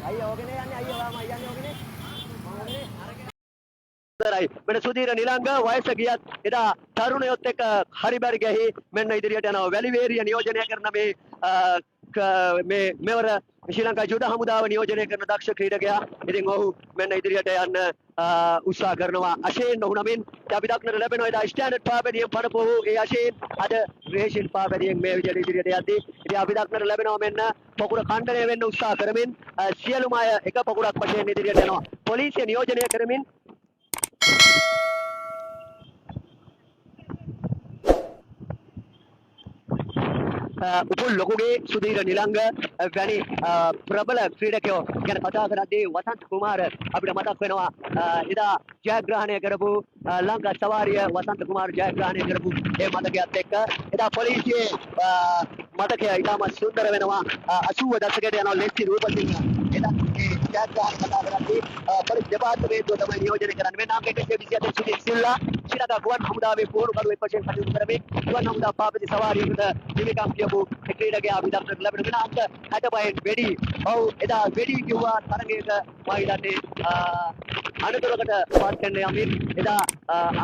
අයියා ඕකනේ යන්නේ අයියා ඔයාම අයියන්නේ ඕකනේ මෙන්න සුදීර නිලංග වයස ගියත් එදා තරුණයොත් එක්ක හරිබරි ගහි මෙන්න ඉදිරියට යනවා වැලිවේරිය නියෝජනය කරන මේ මෙවර ශ්‍රී ලංකා ජුද හමුදාව නියෝජනය කරන දක්ෂ ක්‍රීඩකයා. ඉතින් ඔහු මෙන්න ඉදිරියට යන්න උත්සාහ කරනවා. අශේන් ඔහු නමින් අපි දක්නට ලැබෙනවා එදා ස්ටෑන්ඩඩ් පාපැදියෙන් පනපු ඒ අශේන් අද රේෂන් පාපැදියෙන් මේ විදිහට ඉදිරියට යද්දී ඉතින් අපි දක්නට ලැබෙනවා මෙන්න පොකුර ඛණ්ඩනය වෙන්න උත්සාහ කරමින් සියලුම අය එක පොකුරක් වශයෙන් ඉදිරියට යනවා. පොලිසිය නියෝජනය කරමින් උපුල් ලොකුගේ සුදීර නිලංග වැනි ප්‍රබල ක්‍රීඩකයෝ ගැන කතා කරද්දී වසන්ත කුමාර අපිට මතක් වෙනවා. එදා ජයග්‍රහණය කරපු ලංකා සවාරිය වසන්ත කුමාර ජයග්‍රහණය කරපු ඒ මතකයත් එක්ක එදා පොලිසියේ මතකය ඉතාමත් සුන්දර වෙනවා. 80 දශකයට යනවා ලෙස්ටි රූපසිංහ එදා ඒ ජයග්‍රහණ කතා කරද්දී පොලිස් දෙපාර්තමේන්තුව තමයි නියෝජනය කරන්නේ. මේ නාම 128 සුනිල් සිල්ලා ශ්‍රී ලංකා ගුවන් හමුදාවේ පුහුණුකරුවෙක් වශයෙන් කටයුතු කරමින් ගුවන් හමුදා පාපති සවාරියකට හිමිකම් කියපු ක්‍රීඩකයා අපි දක්නට ලැබෙන වෙන අංක 65න් වෙඩි. ඔව් එදා වෙඩි කිව්වා තරගයක මම හිතන්නේ අනතුරකට පත් වෙන්න යමින් එදා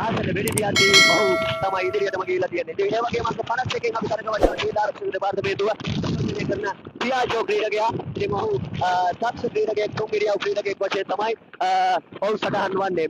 ආසන වෙඩි දියද්දී ඔහු තමයි ඉදිරියටම ගිහිල්ලා තියෙන්නේ. ඒ වගේම අංක 51න් අපි තරගවල නීතිආරක්ෂක දෙපාර්තමේන්තුව නියෝජනය කරන පියාජෝ ක්‍රීඩකයා. ඉතින් ඔහු දක්ෂ ක්‍රීඩකයෙක් තුන්ගිරියව් ක්‍රීඩකයෙක් වශයෙන් තමයි ඔහු සටහන් වන්නේ.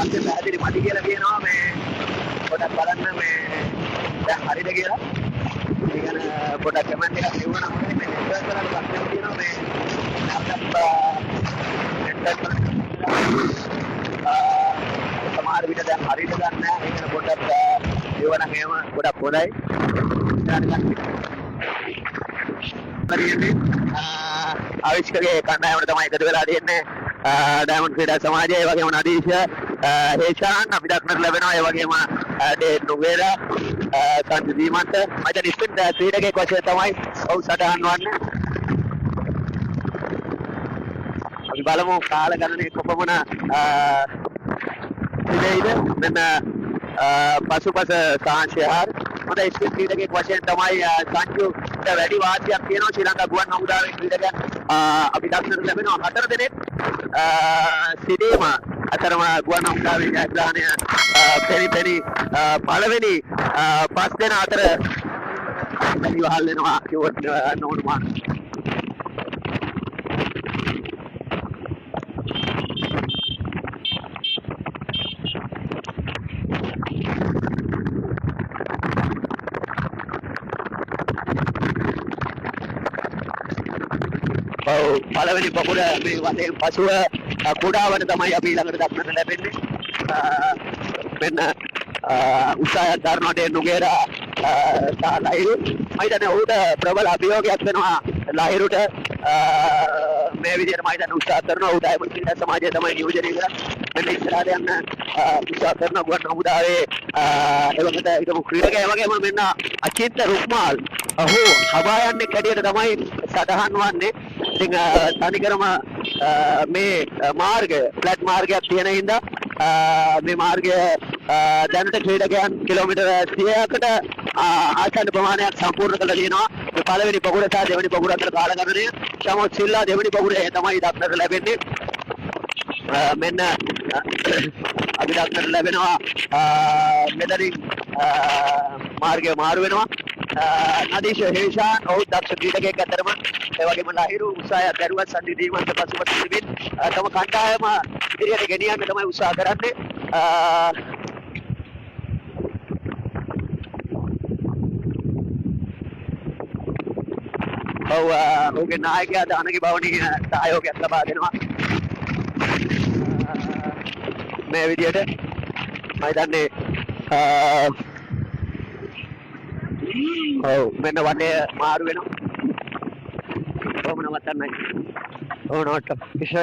අන්තිම පැහැදිලි මදි කියලා කියනවා මේ පොඩක් බලන්න මේ දැන් හරිද කියලා. ඒ කියන්නේ පොඩක් කමෙන්ට් එකක් ලියවන්න ඕනේ මේ නෙට්වර්ක් වල ප්‍රශ්නයක් තියෙනවා මේ සමහර විට දැන් හරියට ගන්න නැහැ. ඒක පොඩක් ලියවන්න මේව පොඩක් හොඳයි. ආවිෂ්කගේ කණ්ඩායමට තමයි එකතු වෙලා තියෙන්නේ. ඩයමන්ඩ් ක්‍රීඩා සමාජය ඒ වගේම නදීෂ හේෂාන් අපි දක්නට ලැබෙනවා. ඒ වගේම ඩේ නුවේරා කන්ද දීමන්ත මචන් ස්පින් ක්‍රීඩකයෙක් වශයෙන් තමයි ඔහු සටහන් වන්නේ. අපි බලමු කාල ගණනේ කොපමණ ඉදෙයිද. මෙන්න පසුපස සාංශයහාර හොඳ ස්පීඩ් ක්‍රීඩකයෙක් වශයෙන් තමයි සංජුට වැඩි වාසියක් තියෙනවා ශ්‍රී ලංකා ගුවන් හමුදාවේ ක්‍රීඩකයන් අපි දක්නට ලැබෙනවා 4 දෙනෙක් සිටීම අතරම ගුවන් හමුදාවේ ජයග්‍රහණය පෙරි පළවෙනි 5 දෙනා අතර ඉවහල් වෙනවා කිව්වොත් නොවුනවා පළවෙනි පොකුර මේ වශයෙන් පසුව කුඩාවට තමයි අපි ළඟට දක්නට ලැබෙන්නේ මෙන්න උත්සාහයක් දරනකොට නුගේරා සහ ලහිරු මම හිතන්නේ ඔහුට ප්‍රබල අභියෝගයක් වෙනවා ලහිරුට මේ විදිහට මම හිතන්නේ උත්සාහ කරනවා ඔහු ඩයමන්ඩ් ක්‍රීඩා සමාජය තමයි නියෝජනය කරන්නේ මෙන්න ඉස්සරහට යන්න උත්සාහ කරන ගුවන් හමුදාවේ එවකට හිටපු ක්‍රීඩකයා වගේම මෙන්න අචින්ත රුක්මාල් ඔහු හබායන්නේ කැඩියට තමයි සටහන් වන්නේ ඉතින් තනිකරම මේ මාර්ගය ෆ්ලැට් මාර්ගයක් තියෙන හින්දා මේ මාර්ගය දැනට ක්‍රීඩකයන් කිලෝමීටර් 100කට ආසන්න ප්‍රමාණයක් සම්පූර්ණ කරලා තියෙනවා මේ පළවෙනි පොකුර සහ දෙවෙනි පොකුර අතර කාලගණනය සමෝත් සිල්ලා දෙවෙනි පොකුරේ තමයි දක්නට ලැබෙන්නේ මෙන්න අපි දක්නට ලැබෙනවා මෙතනින් මාර්ගය මාරු වෙනවා නදීෂ හේෂාන් ඔහු දක්ෂ ක්‍රීඩකයෙක් අතරම ඒ වගේම ලහිරු උත්සාහයක් දරුවත් සම්නිදීමන්ත පසුපස තිබෙන තම කණ්ඩායම ඉදිරියට ගෙනියන්න තමයි උත්සාහ කරන්නේ ඔව් ඔහුගේ නායකයා දානගේ භවනීය සහයෝගයක් ලබා දෙනවා මේ විදියට මම හිතන්නේ ඔව් මෙන්න වටේ මාරු වෙනවා කොහොම නවත්තන්නයි ඔව් නෝට ඉෂ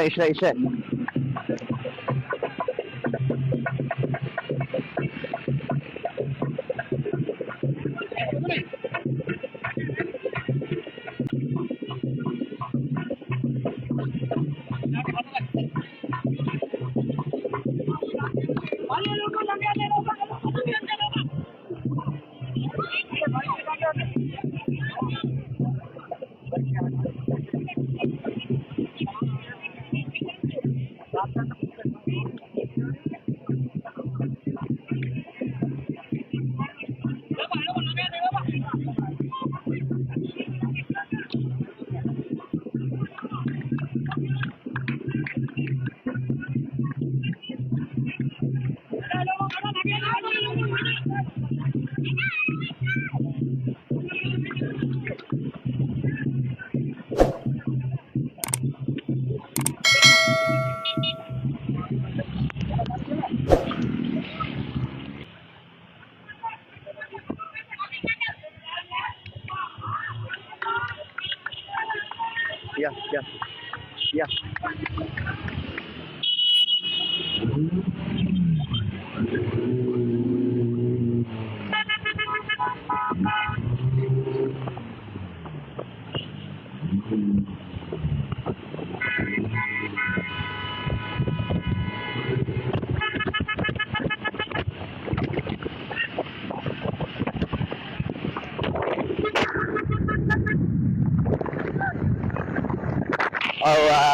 Yeah.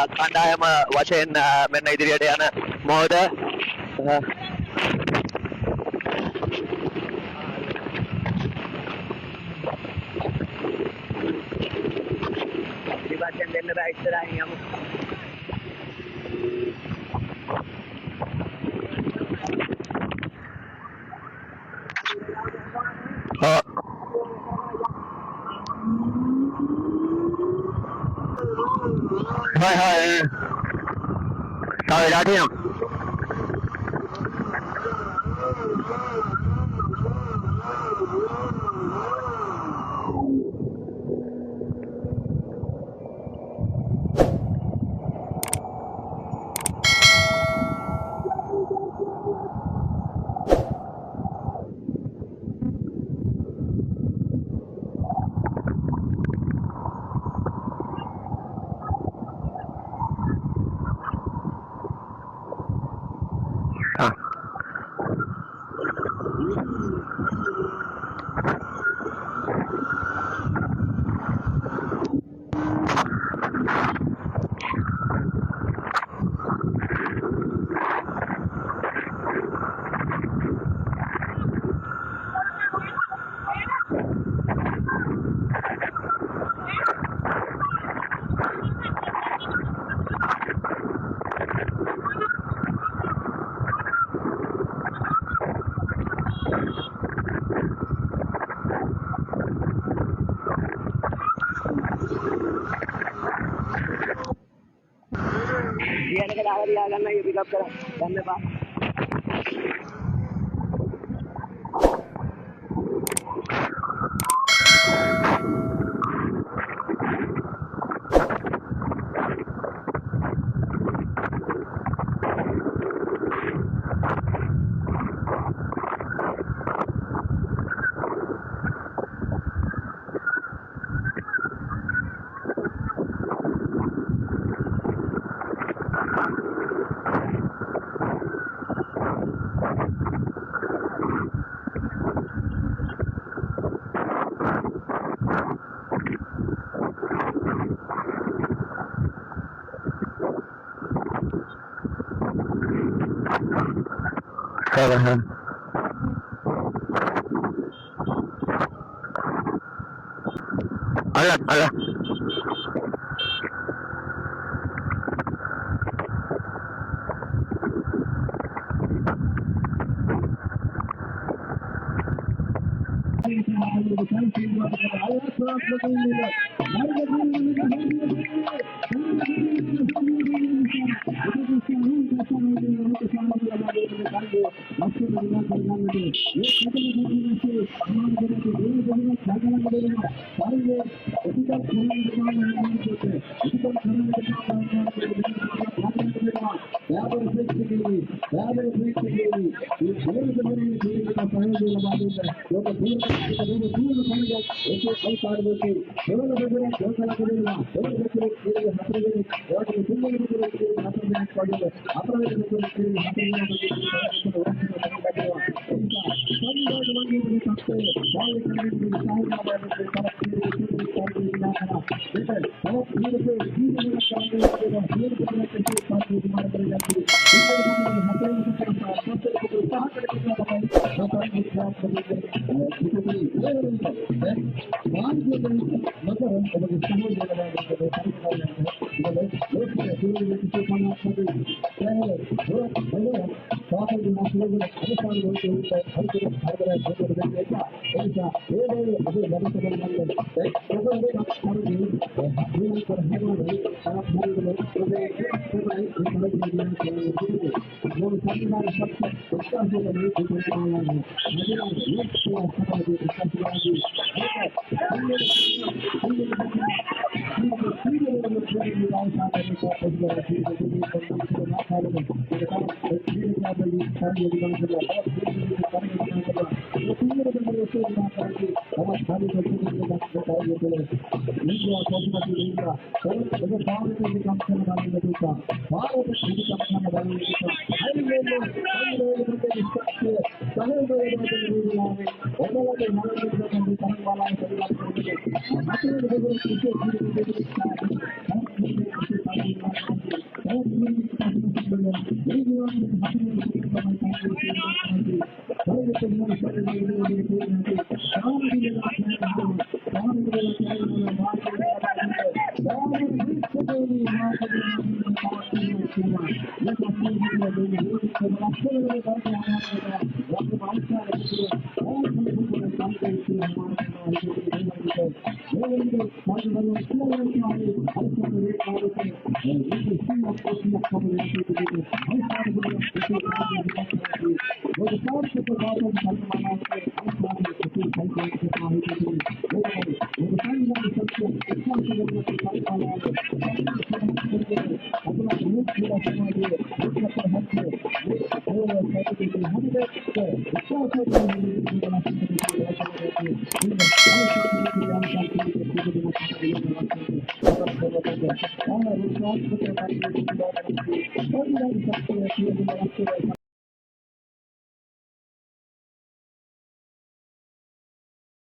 කණ්ඩායම වශයෙන් මෙන්න ඉදිරියට යන මොහොත ඉතින් දෙන්න බෑ ඉස්සරහින් යමු Hai Thôi đã thấy không? ये लेकर आवाज आ करना ये पिकअप करा करने पा Alah, alah.